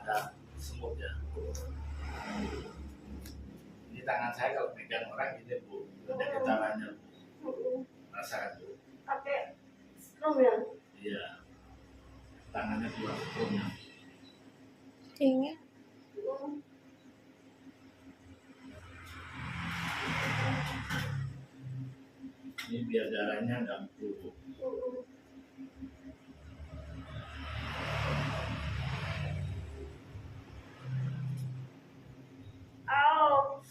ada semutnya. Ini tangan saya kalau pegang orang ini Bu, ada getarannya Bu. Rasakan Bu. Pakai strom ya? Iya. Tangannya keluar stromnya. Ini Ini biar darahnya nggak Bu. Au.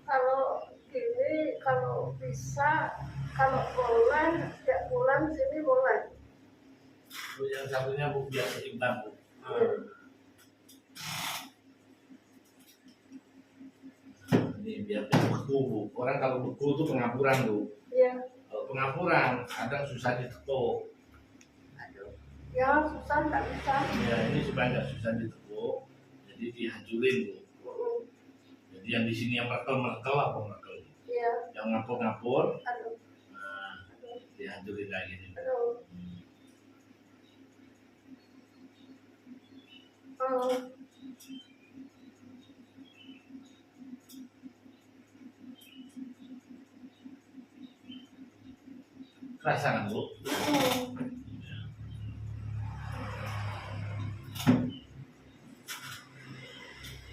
Kalau gini, kalau bisa, kalau boleh, tiap bulan sini boleh. Bu, yang satunya Bu biar seimbang Bu. Ini biar beku Bu. Orang kalau beku itu pengapuran Bu. Iya. Kalau pengapuran kadang susah ditekuk. Aduh. Ya susah nggak bisa. Ya ini supaya nggak susah ditekuk, jadi dihancurin Bu. Jadi yang di sini yang merkel-merkel apa merkel? Iya. Yang ngapur-ngapur, Aduh. nah dihancurin kayak gini. Aduh. Kerasa kan Bu?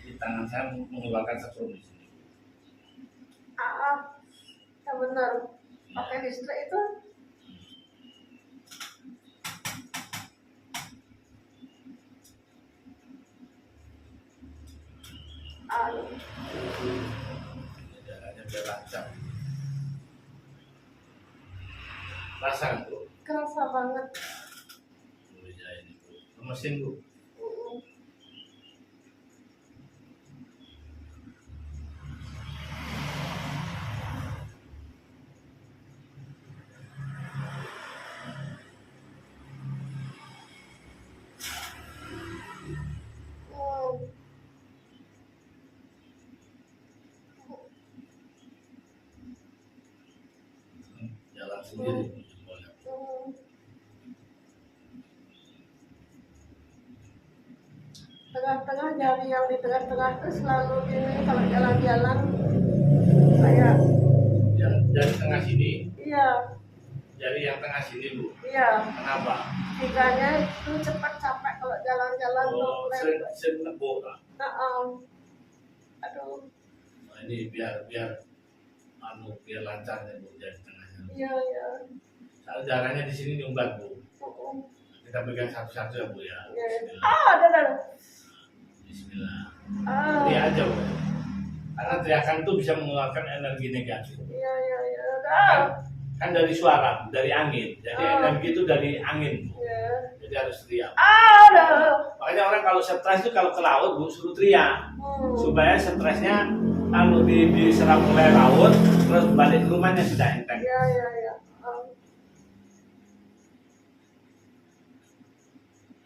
Di tangan saya mengeluarkan setrum di sini. Ya benar. Pakai listrik itu. Aduh. Darahnya biar lancar. Rasa kan Bu? Kerasa banget. Bu ya ini Bu. Mesin Bu. Jalan sendiri. Tengah-tengah jari yang di tengah-tengah itu selalu ini kalau jalan-jalan kayak Yang jari tengah sini, iya jari yang tengah sini Bu. iya Kenapa? tiganya itu cepat capek kalau jalan-jalan Oh, sering nebuk lah. Aduh Nah, ini biar biar lancar ya Bu jari tengahnya. iya iya Soal darahnya di sini nyumbat Bu. Kita pegang satu-satu ya Bu ya. iya. Bismillah. Ada Bismillah. ah Teriak aja Bu. Karena teriakan itu bisa mengeluarkan energi negatif. iya iya iya Kan dari suara, dari angin. Jadi energi itu dari angin Bu. iya Jadi harus teriak. ada Makanya orang kalau stres itu kalau ke laut Bu suruh teriak. Supaya stresnya kalau diserap oleh laut terus balik ke rumahnya sudah enteng. iya iya iya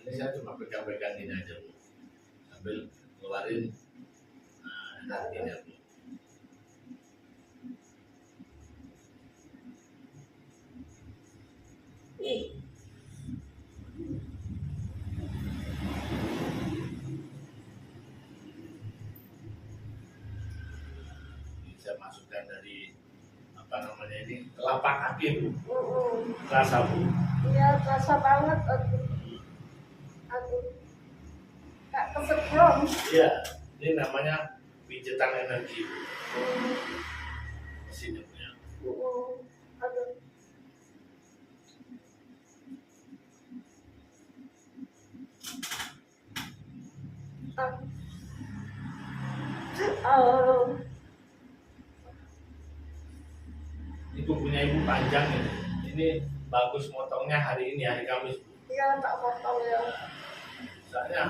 Ini saya cuma pegang-pegang ini aja Bu, sambil keluarin energinya Bu. Ini saya masukkan dari apa namanya ini telapak kaki Bu, rasa Bu. iya terasa banget aduh kayak kesetrum Iya, ini namanya pijetan energi Bu. Mesinnya punya. aduh Ini kukunya Ibu panjang ini. Ini bagus motongnya hari ini hari Kamis Bu. iya tak potong ya Soalnya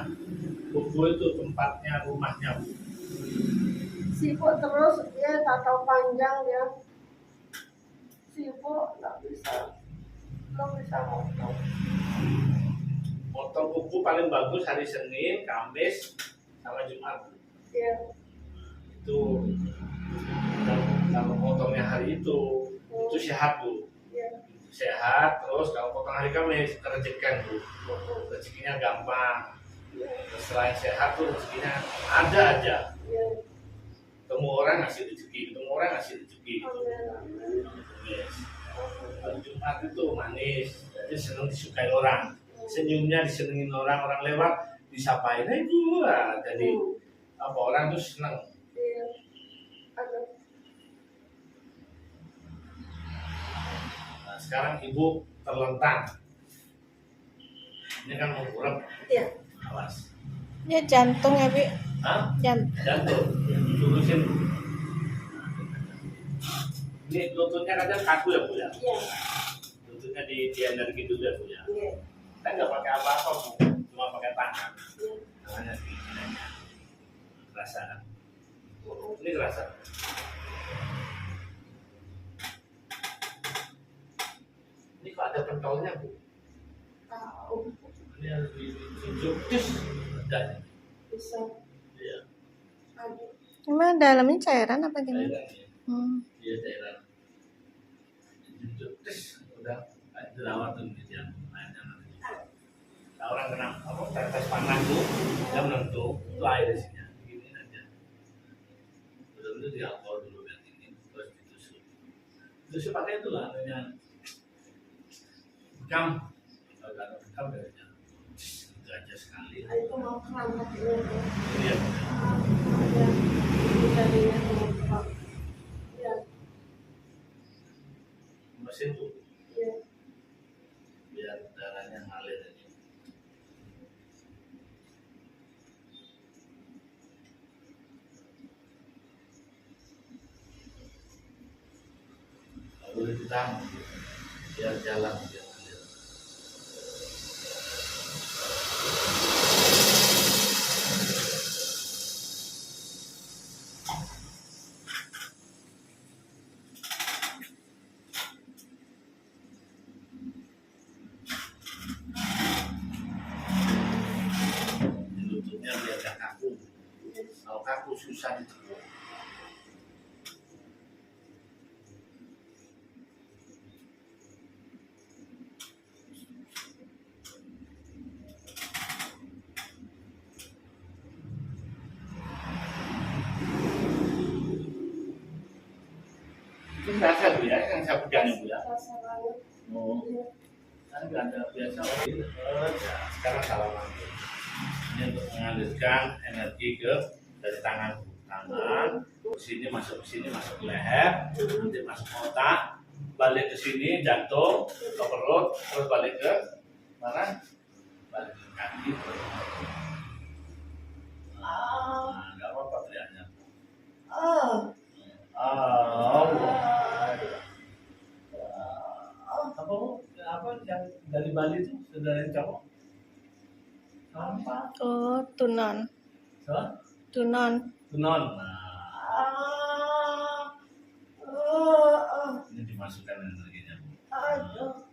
kuku itu tempatnya rumahnya Bu. sibuk terus dia tak tahu panjang dia sibuk nggak bisa potong Motong kuku paling bagus hari Senin, Kamis, sama Jumat Bu. iya Itu kalau motongnya hari itu sehat Bu. iya sehat, terus kalau potong hari Kamis rezekikan tuh, rezekinya gampang. Selain sehat tuh rezekinya ada aja. Ketemu orang ngasih rezeki, ketemu orang ngasih rezeki. Yes. Hari Jumat itu manis, jadi senang disukai orang, senyumnya disenengin orang, orang lewat disapain itu lah. Jadi apa orang tuh senang. Nah, sekarang ibu terlentang. Ini kan mau kurang. Iya. Awas. Dia jantung ya, Bi? Hah? Jantung. Lurusin. Ini lututnya kadang kaku ya Bu ya? Iya. Lututnya di energi dulu ya Bu ya? Iya. Kan nggak pakai apa-apa Bu, cuma pakai tangan. Iya. Tangannya segini aja. Kerasa kan? Ini kerasa. Ini kok ada pentolnya Bu? Tahu. Ini harus ditunjuk, terus ada. Bisa. Iya. Ada. Emang dalamnya cairan apa gimana? Cairan. Iya cairan. Ditunjuk, terus udah dirawat tuh gitu ya. Nah, orang kena apa tetes panas tuh, dia menentu itu air isinya. Gini aja. Betul-betul dialkohol dulu biar dingin, terus ditusuk. Tusuk pakai itu lah, namanya bekam. Kalau nggak ada bekam biasanya itu aja sekali. Itu mau kerangka dulu. Ini ya. Ada. Jadinya mau kerangka. Iya. Mesin tuh Iya. biar darahnya ngalir aja. Lalu kita biar jalan biar ngalir. Di lututnya biar gak kaku. Kalau kaku susah ditekuk. Itu berasa Bu ya, yang saya pegang ya Bu ya. Rasa banget. Oh, Iya. kan nggak ada biasa orang ini. Ya, sekarang salaman. Ini untuk mengalirkan energi ke dari tangan ke sini masuk ke sini masuk ke leher, nanti masuk ke otak, balik ke sini jantung, ke perut, terus balik ke mana? Balik ke kaki. Nah, nggak apa-apa teriaknya. Oh. Apa yang dari Bali itu saudara yang cowok? Apa? Oh, tunon. So? Tunon. Tunon. Ini dimasukkan energinya. Aduh.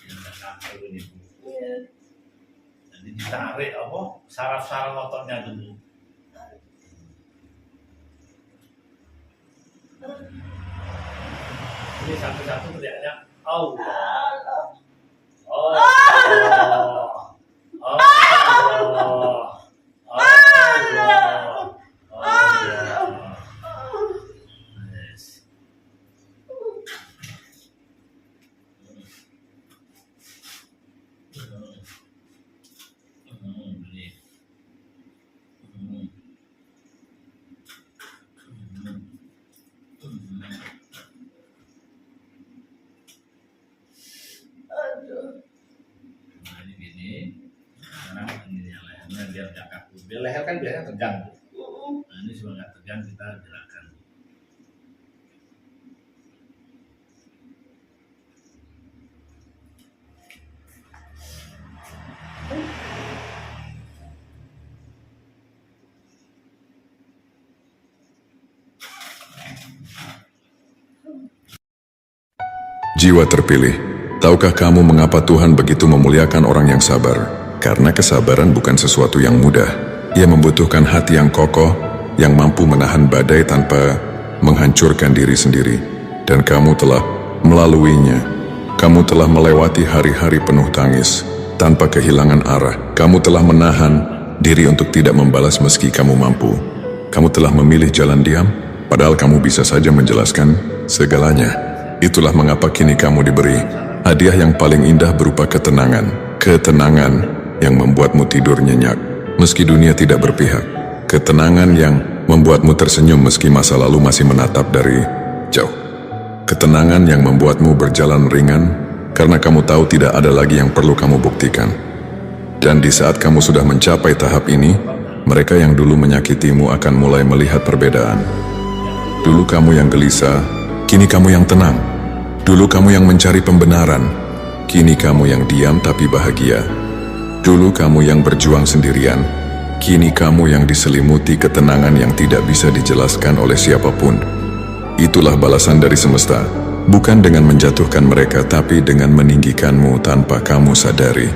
Yang nggak kaku ini Bu. Iya. Jadi ditarik apa? Saraf-saraf ototnya dulu. Ini satu-satu teriaknya Allah. Allah. Allah. Allah. Allah. Yes. Ini. Aduh. Nah ini gini, sekarang ini yang lehernya biar nggak kaku. Biar leher kan biasanya tegang. Nah ini supaya nggak tegang kita gerakan. Jiwa terpilih, tahukah kamu mengapa Tuhan begitu memuliakan orang yang sabar? Karena kesabaran bukan sesuatu yang mudah. Ia membutuhkan hati yang kokoh, yang mampu menahan badai tanpa menghancurkan diri sendiri. Dan kamu telah melaluinya. Kamu telah melewati hari-hari penuh tangis, tanpa kehilangan arah. Kamu telah menahan diri untuk tidak membalas meski kamu mampu. Kamu telah memilih jalan diam, padahal kamu bisa saja menjelaskan segalanya. Itulah mengapa kini kamu diberi hadiah yang paling indah berupa ketenangan. Ketenangan yang membuatmu tidur nyenyak, meski dunia tidak berpihak. Ketenangan yang membuatmu tersenyum meski masa lalu masih menatap dari jauh. Ketenangan yang membuatmu berjalan ringan, karena kamu tahu tidak ada lagi yang perlu kamu buktikan. Dan di saat kamu sudah mencapai tahap ini, mereka yang dulu menyakitimu akan mulai melihat perbedaan. Dulu kamu yang gelisah, kini kamu yang tenang. Dulu kamu yang mencari pembenaran, kini kamu yang diam tapi bahagia. Dulu kamu yang berjuang sendirian, kini kamu yang diselimuti ketenangan yang tidak bisa dijelaskan oleh siapapun. Itulah balasan dari semesta, bukan dengan menjatuhkan mereka tapi dengan meninggikanmu tanpa kamu sadari.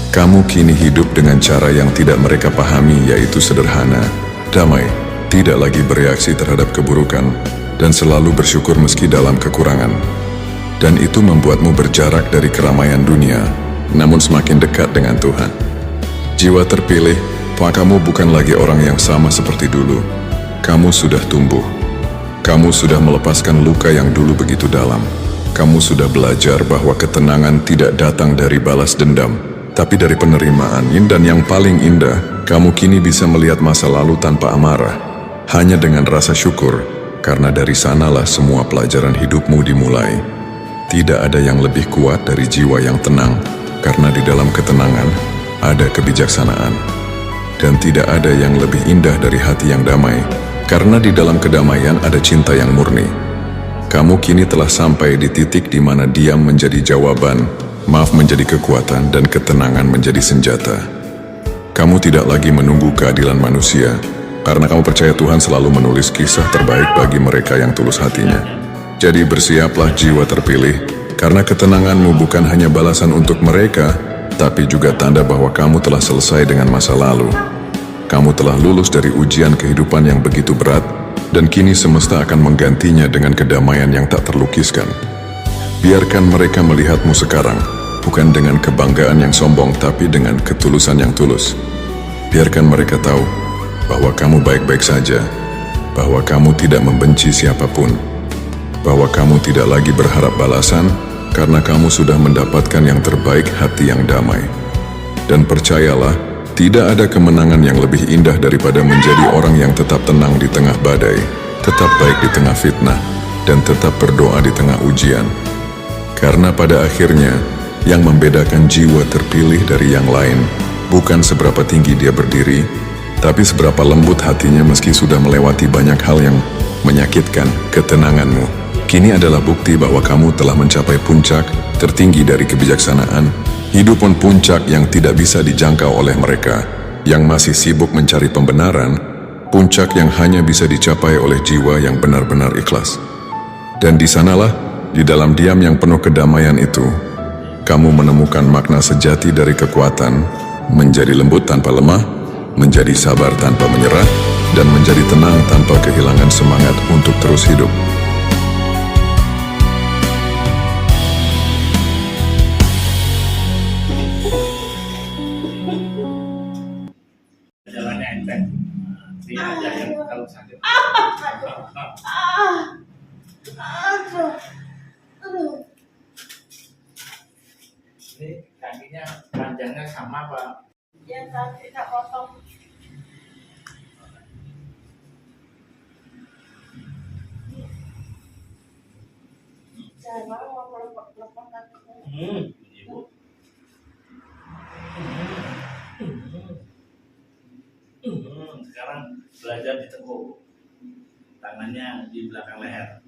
Kamu kini hidup dengan cara yang tidak mereka pahami, yaitu sederhana, damai, tidak lagi bereaksi terhadap keburukan, dan selalu bersyukur meski dalam kekurangan. Dan itu membuatmu berjarak dari keramaian dunia, namun semakin dekat dengan Tuhan. Jiwa terpilih, kamu bukan lagi orang yang sama seperti dulu. Kamu sudah tumbuh. Kamu sudah melepaskan luka yang dulu begitu dalam. Kamu sudah belajar bahwa ketenangan tidak datang dari balas dendam, tapi dari penerimaan. Dan yang paling indah, kamu kini bisa melihat masa lalu tanpa amarah, hanya dengan rasa syukur. Karena dari sanalah semua pelajaran hidupmu dimulai. Tidak ada yang lebih kuat dari jiwa yang tenang, karena di dalam ketenangan ada kebijaksanaan. Dan tidak ada yang lebih indah dari hati yang damai, karena di dalam kedamaian ada cinta yang murni. Kamu kini telah sampai di titik di mana diam menjadi jawaban, maaf menjadi kekuatan, dan ketenangan menjadi senjata. Kamu tidak lagi menunggu keadilan manusia, karena kamu percaya Tuhan selalu menulis kisah terbaik bagi mereka yang tulus hatinya. Jadi bersiaplah jiwa terpilih, karena ketenanganmu bukan hanya balasan untuk mereka, tapi juga tanda bahwa kamu telah selesai dengan masa lalu. Kamu telah lulus dari ujian kehidupan yang begitu berat, dan kini semesta akan menggantinya dengan kedamaian yang tak terlukiskan. Biarkan mereka melihatmu sekarang, bukan dengan kebanggaan yang sombong, tapi dengan ketulusan yang tulus. Biarkan mereka tahu bahwa kamu baik-baik saja, bahwa kamu tidak membenci siapapun, bahwa kamu tidak lagi berharap balasan, karena kamu sudah mendapatkan yang terbaik, hati yang damai. Dan percayalah, tidak ada kemenangan yang lebih indah daripada menjadi orang yang tetap tenang di tengah badai, tetap baik di tengah fitnah, dan tetap berdoa di tengah ujian. Karena pada akhirnya, yang membedakan jiwa terpilih dari yang lain, bukan seberapa tinggi dia berdiri, tapi seberapa lembut hatinya meski sudah melewati banyak hal yang menyakitkan. Ketenanganmu kini adalah bukti bahwa kamu telah mencapai puncak tertinggi dari kebijaksanaan, hidup pun puncak yang tidak bisa dijangkau oleh mereka yang masih sibuk mencari pembenaran, puncak yang hanya bisa dicapai oleh jiwa yang benar-benar ikhlas. Dan di sanalah, di dalam diam yang penuh kedamaian itu, kamu menemukan makna sejati dari kekuatan, menjadi lembut tanpa lemah, menjadi sabar tanpa menyerah, dan menjadi tenang tanpa kehilangan semangat untuk terus hidup. Jalannya enteng. Dia aja yang kalau sakit. Ini kakinya panjangnya sama Pak. Ya, tapi tak potong. Jangan mau melepaskan kaki. Ibu. Sekarang belajar ditekuk. Tangannya di belakang leher.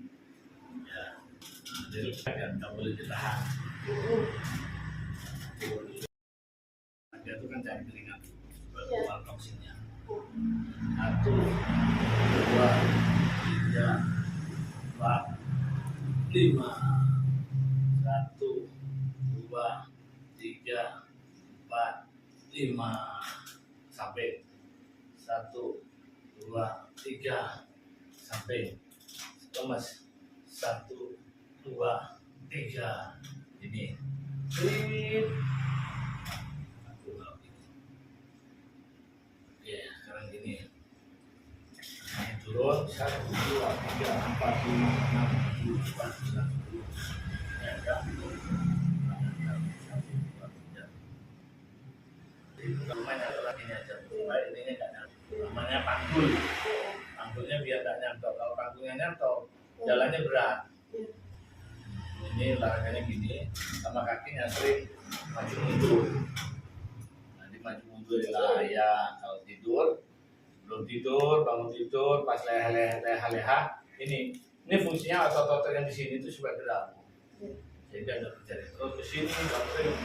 Ya. Jadi tak boleh ditahan. Dia itu kan cari keringat buat keluar toksinnya. 1, 2, 3, 4, 5. 1, 2, 3, 4, 5 sampai 1 2 3 sampai lemas 1 2 3 ini Sip. Oke sekarang gini ini turun 1 2 3 4 5 6 7 8 9 10 ya udah lumayan adalah ini aja supaya ini nggak nyantol namanya panggul panggulnya biar nggak nyantol kalau panggulnya nyantol jalannya berat ini olahraganya gini sama kakinya sering maju mundur nanti maju mundur lah ya kalau tidur belum tidur bangun tidur pas leha ini fungsinya otot-otot yang di sini itu supaya gerak jadi ada terjadi terus ke sini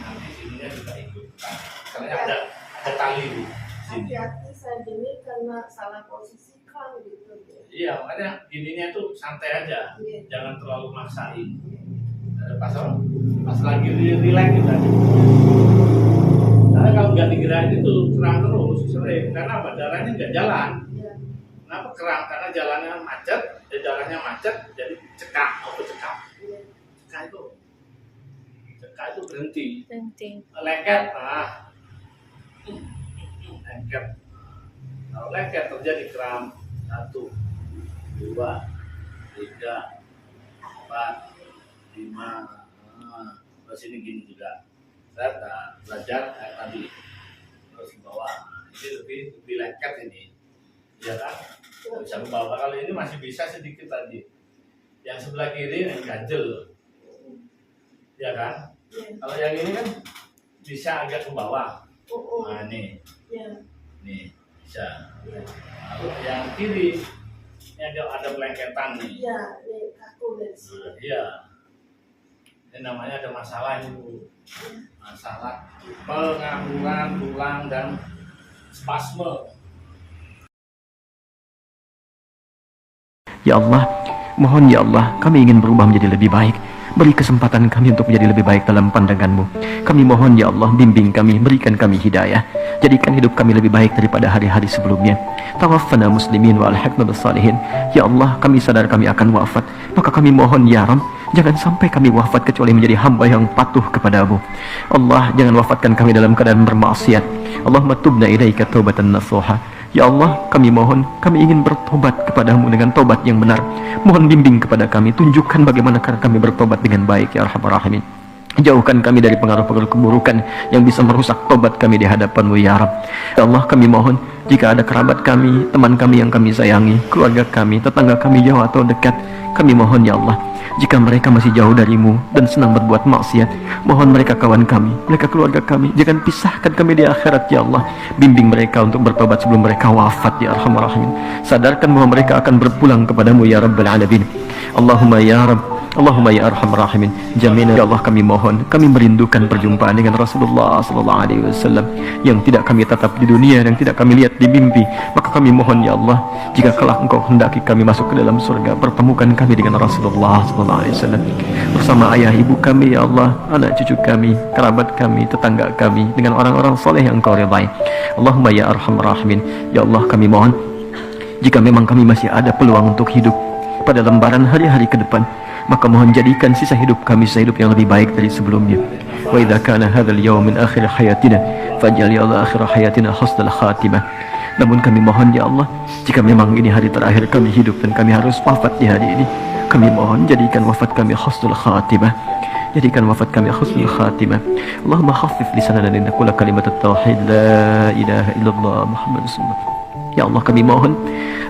nanti sininya juga ikut karena ada tali di sini. Hati-hati saya gini karena salah posisi kan gitu. Iya makanya gininya tuh santai aja, jangan terlalu maksain. Pas lagi relax gitu aja. Karena kalau nggak digerakin itu kerang terus sering karena apa? Darahnya nggak jalan. Kenapa kerang? Karena jalannya macet, darahnya macet jadi cekak, cekak itu berhenti. Lengket, lengket. Kalau lengket terjadi kram 1, 2, 3, 4, 5. Terus ini gini juga. Saya belajar kayak tadi. Terus ke bawah. Ini lebih lengket ini. Ya kan? Bisa ke bawah. Kalau ini masih bisa sedikit tadi. Yang sebelah kiri yang ganjel. Ya kan? Kalau yang ini kan bisa agak ke bawah. Nah ini. Nih bisa. Kalau yang kiri ini ada pelengketan nih. Iya, kaku dari sini. Iya. Ini namanya ada masalah itu. Masalah pengaburan tulang dan spasme. Ya Allah, mohon ya Allah, kami ingin berubah menjadi lebih baik. Beri kesempatan kami untuk menjadi lebih baik dalam pandangan-Mu. Kami mohon ya Allah, bimbing kami, berikan kami hidayah. Jadikan hidup kami lebih baik daripada hari-hari sebelumnya. Tawaffana muslimin wa alhaqna bis salihin. Ya Allah, kami sadar kami akan wafat. Maka kami mohon ya Rabb, jangan sampai kami wafat kecuali menjadi hamba yang patuh kepada-Mu. Allah, jangan wafatkan kami dalam keadaan bermaksiat. Allahumma tubna ilaika taubatan nasuha. Ya Allah, kami mohon, kami ingin bertobat kepadamu dengan tobat yang benar. Mohon bimbing kepada kami, tunjukkan bagaimana cara kami bertobat dengan baik, ya Arhamar Rahimin. Jauhkan kami dari pengaruh-pengaruh keburukan yang bisa merusak tobat kami di hadapan-Mu, ya Rabb. Ya Allah, kami mohon, jika ada kerabat kami, teman kami yang kami sayangi, keluarga kami, tetangga kami jauh atau dekat, kami mohon ya Allah, jika mereka masih jauh darimu dan senang berbuat maksiat, mohon mereka kawan kami, mereka keluarga kami, jangan pisahkan kami di akhirat ya Allah. Bimbing mereka untuk bertobat sebelum mereka wafat ya Arhamar Rahimin. Sadarkan bahwa mereka akan berpulang kepadamu ya Rabbal Alamin. Allahumma ya Rabb, Allahumma ya Arhamar Rahimin. Jaminan ya Allah, kami mohon, kami merindukan perjumpaan dengan Rasulullah SAW yang tidak kami tatap di dunia, yang tidak kami lihat di mimpi. Maka kami mohon ya Allah, jika kelak Engkau hendaki kami masuk ke dalam surga, pertemukan kami dengan Rasulullah SAW bersama ayah ibu kami ya Allah, anak cucu kami, kerabat kami, tetangga kami, dengan orang-orang soleh yang Engkau ridai. Allahumma ya Arhamar Rahimin. Ya Allah, kami mohon, jika memang kami masih ada peluang untuk hidup pada lembaran hari-hari ke depan, maka mohon jadikan sisa hidup kami sisa hidup yang lebih baik dari sebelumnya. Wa idza kana hadzal yawm min akhir hayatina faj'al ya Allah akhir hayatina husnal khatimah. Namun kami mohon ya Allah, jika memang ini hari terakhir kami hidup dan kami harus wafat di hari ini, kami mohon jadikan wafat kami husnul khatimah. Jadikan wafat kami husnul khatimah. Allahumma khaffif lisanana li naqula kalimat at-tauhid la ilaha illallah Muhammadur Rasulullah. Ya Allah, kami mohon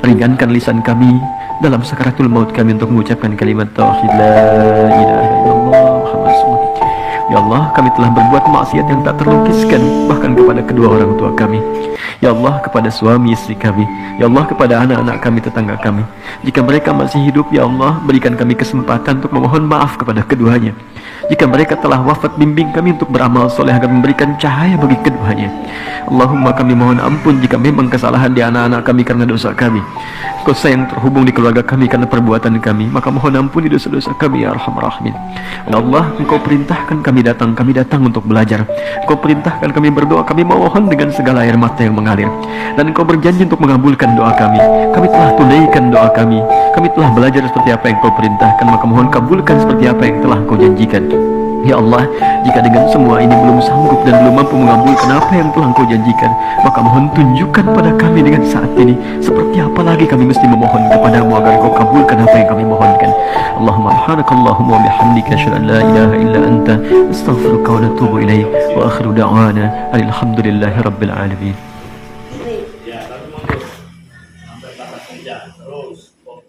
ringankan lisan kami dalam sakaratul maut kami untuk mengucapkan kalimat tauhid la ilaha illallah Muhammadur Rasulullah. Ya Allah, kami telah berbuat maksiat yang tak terlukiskan, bahkan kepada kedua orang tua kami. Ya Allah, kepada suami istri kami. Ya Allah, kepada anak-anak kami, tetangga kami. Jika mereka masih hidup, ya Allah, berikan kami kesempatan untuk memohon maaf kepada keduanya. Jika mereka telah wafat, bimbing kami untuk beramal soleh agar memberikan cahaya bagi keduanya. Allahumma, kami mohon ampun jika memang kesalahan di anak-anak kami karena dosa kami. Engkau sayang terhubung di keluarga kami karena perbuatan kami, maka mohon ampuni dosa-dosa kami ya Arhamar Rahimin. Ya Allah, Engkau perintahkan kami datang untuk belajar. Engkau perintahkan kami berdoa, kami mohon dengan segala air mata yang mengalir. Dan Engkau berjanji untuk mengabulkan doa kami. Kami telah tunaikan doa kami. Kami telah belajar seperti apa yang Kau perintahkan, maka mohon kabulkan seperti apa yang telah Kau janjikan. Ya Allah, jika dengan semua ini belum sanggup dan belum mampu mengabulkan apa yang telah Engkau janjikan, maka mohon tunjukkan pada kami dengan saat ini seperti apa lagi kami mesti memohon kepadamu agar Engkau kabulkan apa yang kami mohonkan. Allahumma subhanakallahumma wa bihamdika asyhadu an la ilaha illa anta astaghfiruka wa atubu ilaik wa akhiru da'wana alhamdulillahi rabbil alamin. Ya, tapi mundur sampai batas meja terus. Oke.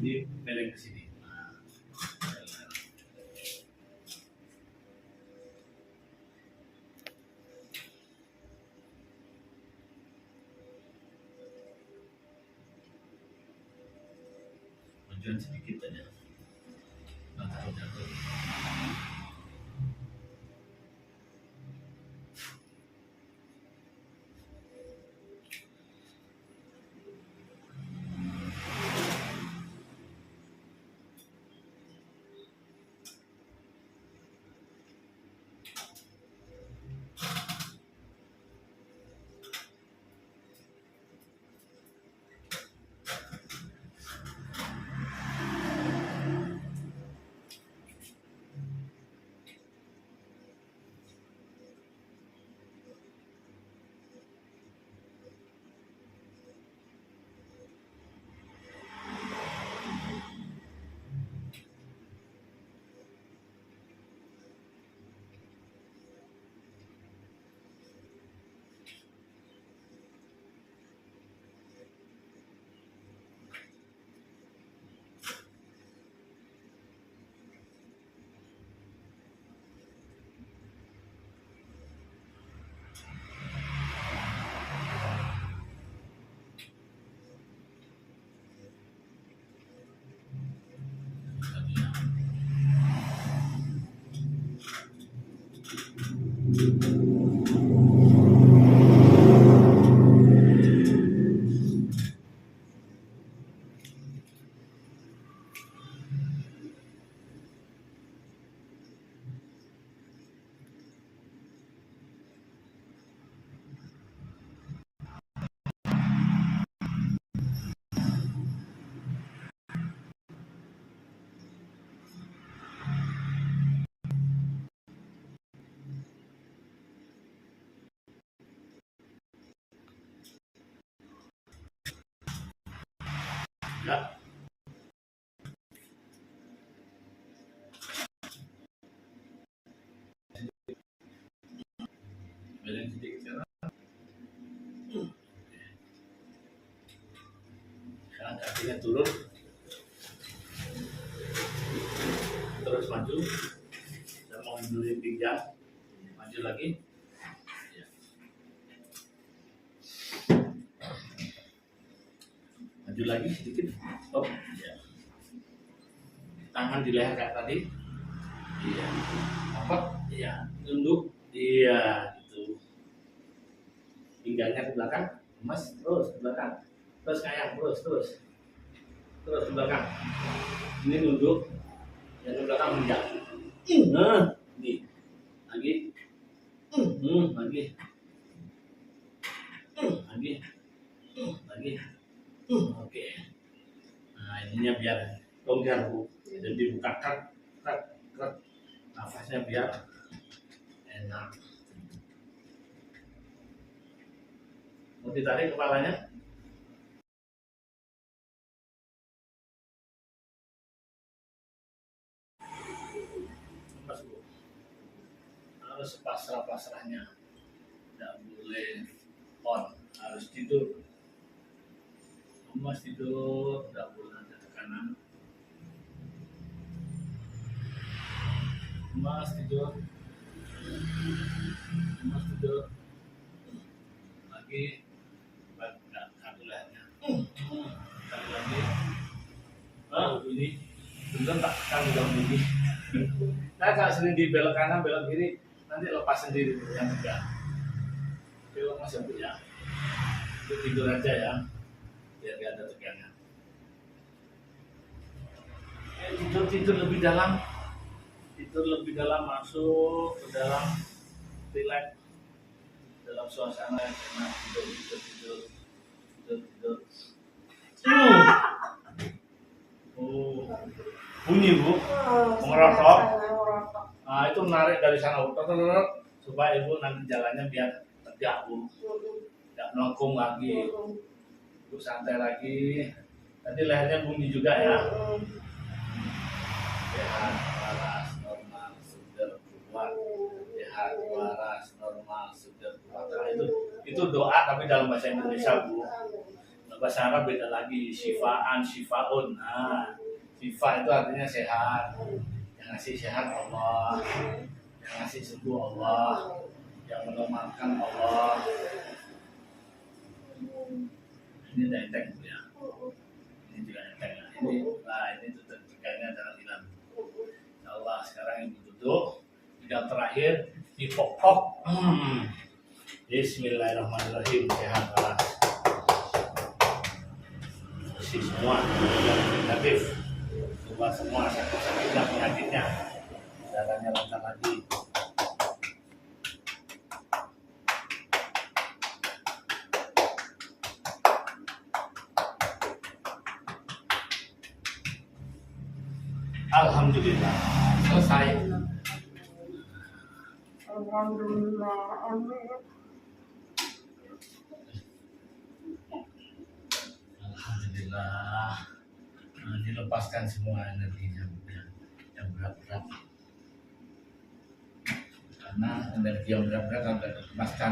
Ini miring ke sini. Majuan sedikit aja. Nggak terlalu jatuh. Ya. Miring sedikit sekarang. Sekarang kakinya turun. Terus maju. Dan mau mundurin pinggang. Maju lagi. Ya. Maju lagi sedikit. Stop. Ya. Tangan di leher kayak tadi. Iya. Apa? Iya. Tunduk. Iya. Gitu. Pinggangnya ke belakang. Mas. Terus ke belakang. Terus kayak. Terus. Terus ke belakang. Ini tunduk. Yang ke belakang menjak. Nah. Ini. Lagi. Lagi. Lagi. Oke. Nah, ininya biar longgar Bu. Jadi buka krek. Nafasnya biar enak. Mau ditarik kepalanya? Lepas Bu. Harus pasrah-pasrahnya. Tidak boleh on. Harus tidur. Mas tidur, tidak boleh ada tekanan. Mas tidur. Lagi. Satu lehernya. Satu lagi. Belum tak kan bilang begini. Nah kalau sering di belok kanan belok kiri nanti lepas sendiri tuh yang tegak. Belok masih ya. Itu tidur aja ya, biar gak ada tegangan. Tidur lebih dalam, masuk ke dalam, relax, dalam suasana yang enak, tidur. Bunyi bu, mengerosot. Nah itu menarik dari sana, supaya ibu nanti jalannya biar tegak bu, tidak melengkung lagi, ibu santai lagi. Tadi lehernya bunyi juga ya. Sehat, waras, normal, segar, kuat. Sehat, waras, normal, segar, kuat. Nah, itu doa tapi dalam bahasa Indonesia bu. Bahasa Arab beda lagi, syifaan, syifaun. Nah, syifa itu artinya sehat. Yang ngasih sehat Allah, yang ngasih sembuh Allah, yang menormalkan Allah. Ini udah enteng ya. Ini juga enteng ya. Ini tuh tegaknya adalah hilang. Allah sekarang ibu duduk. Yang terakhir dipok-pok. Bismillahirrahmanirrahim. Sehat waras. Semua yang negatif, coba semua sakit dan penyakitnya, darahnya lancar lagi. Alhamdulillah selesai. Alhamdulillah, amin. Alhamdulillah, dilepaskan semua energinya yang berat-berat. Karena energi yang berat-berat kalau tidak dilepaskan,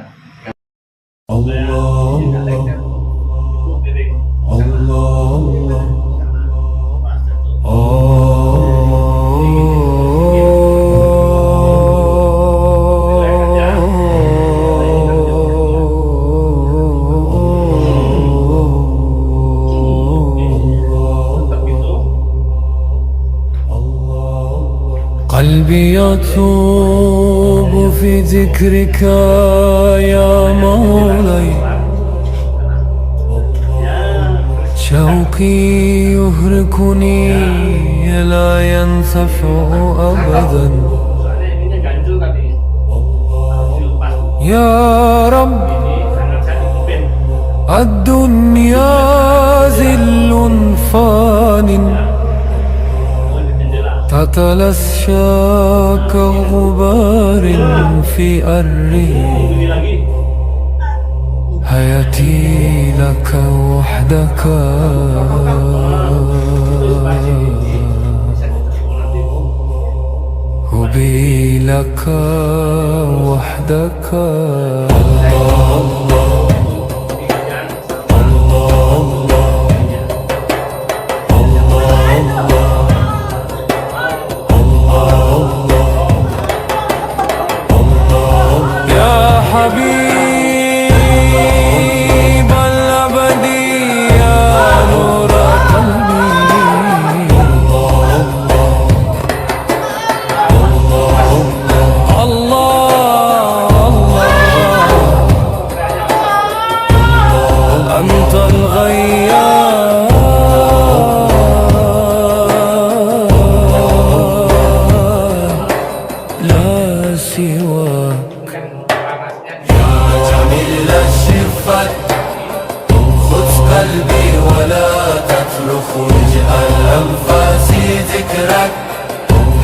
قلبي يطوب في ذكرك يا مولاي شوقي يهركني لا ينصفع أبدا يا رب الدنيا ذل فان تتلاشى كغبار في أره حياتي لك وحدك حبي لك وحدك حبيب الأبد يا نور قلبي الله أنت الغيار لا سواك جميل الشفة خذ قلبي ولا تترك وجه الأنفاس ذكرك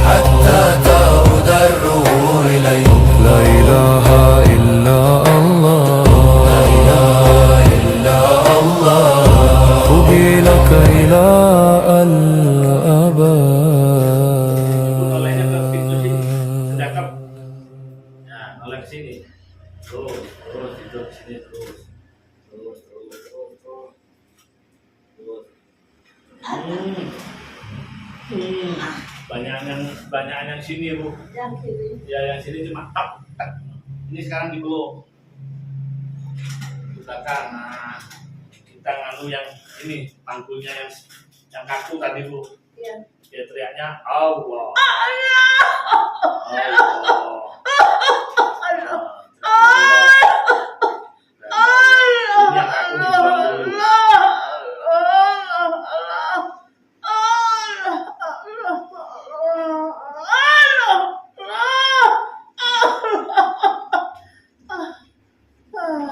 حتى تعود الروح إليك لا إله إلا الله لا إله إلا الله حبي لك إلى Noleh ke sini, terus tidur ke sini terus. Banyak yang sini bu. Yang kiri. Ya yang sini cuma tak. Ini sekarang dipeluk. Di belakang. Nah, kita nganu yang ini pangkulnya yang kaku tadi bu. Iya. Ya teriaknya Allah. Ini yang aku dibuang dulu.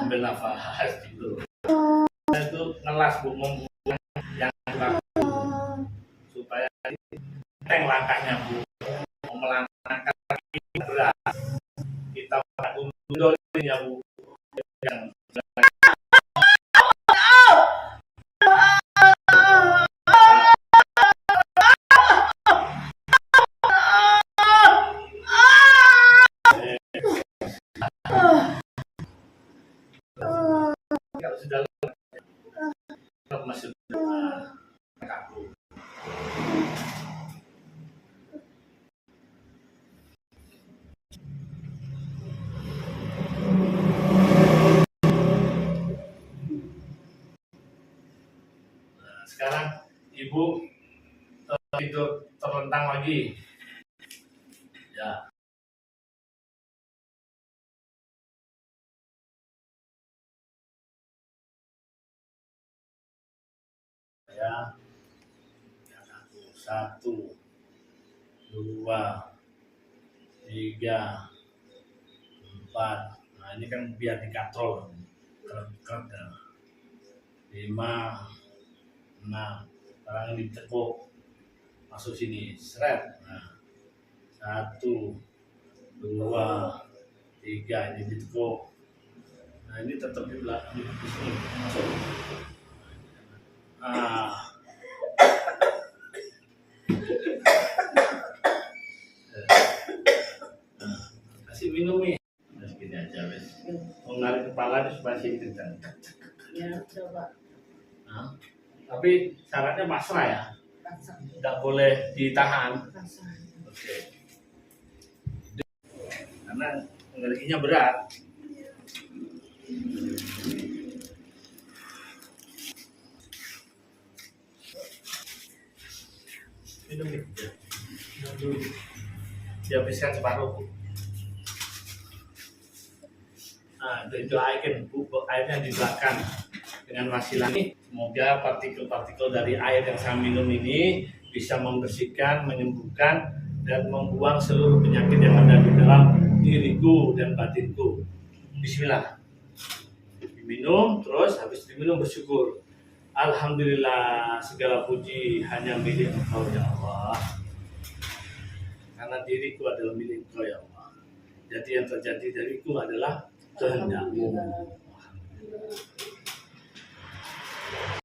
Ambil nafas dulu. Itu ngelas bu, membuang yang kurang supaya enteng langkahnya bu. Mau melangkah kaki berat, kita mundurin ya bu. Yang kalau sudah masuk kaku. Nah, sekarang ibu tidur terlentang lagi. Ya. Ya. Satu, dua, tiga, empat. Nah ini kan biar dikatrol. Keren-keren ya. 5, 6. Sekarang ditekuk. Masuk sini. Seret. Nah. 1, 2, 3. Ini ditekuk. Nah ini tetap di belakang. Di sini. Masuk. Nah. Kasih minum nih. Nah, gini aja wes. Mengalir kepala supaya sini kencang. Ya, coba. Nah, tapi syaratnya pasrah ya. Tidak boleh ditahan. Oke. Karena energinya berat. Minum nih. Minum dulu. Dihabiskan separuh. Nah, itu airnya, airnya di belakang dengan wasilah ini. Semoga partikel-partikel dari air yang saya minum ini bisa membersihkan, menyembuhkan, dan membuang seluruh penyakit yang ada di dalam diriku dan batinku. Bismillah. Diminum, terus habis diminum bersyukur. Alhamdulillah, segala puji hanya milik Engkau ya Allah. Karena diriku adalah milik Engkau ya Allah. Jadi yang terjadi dariku adalah kehendak-Mu. Alhamdulillah.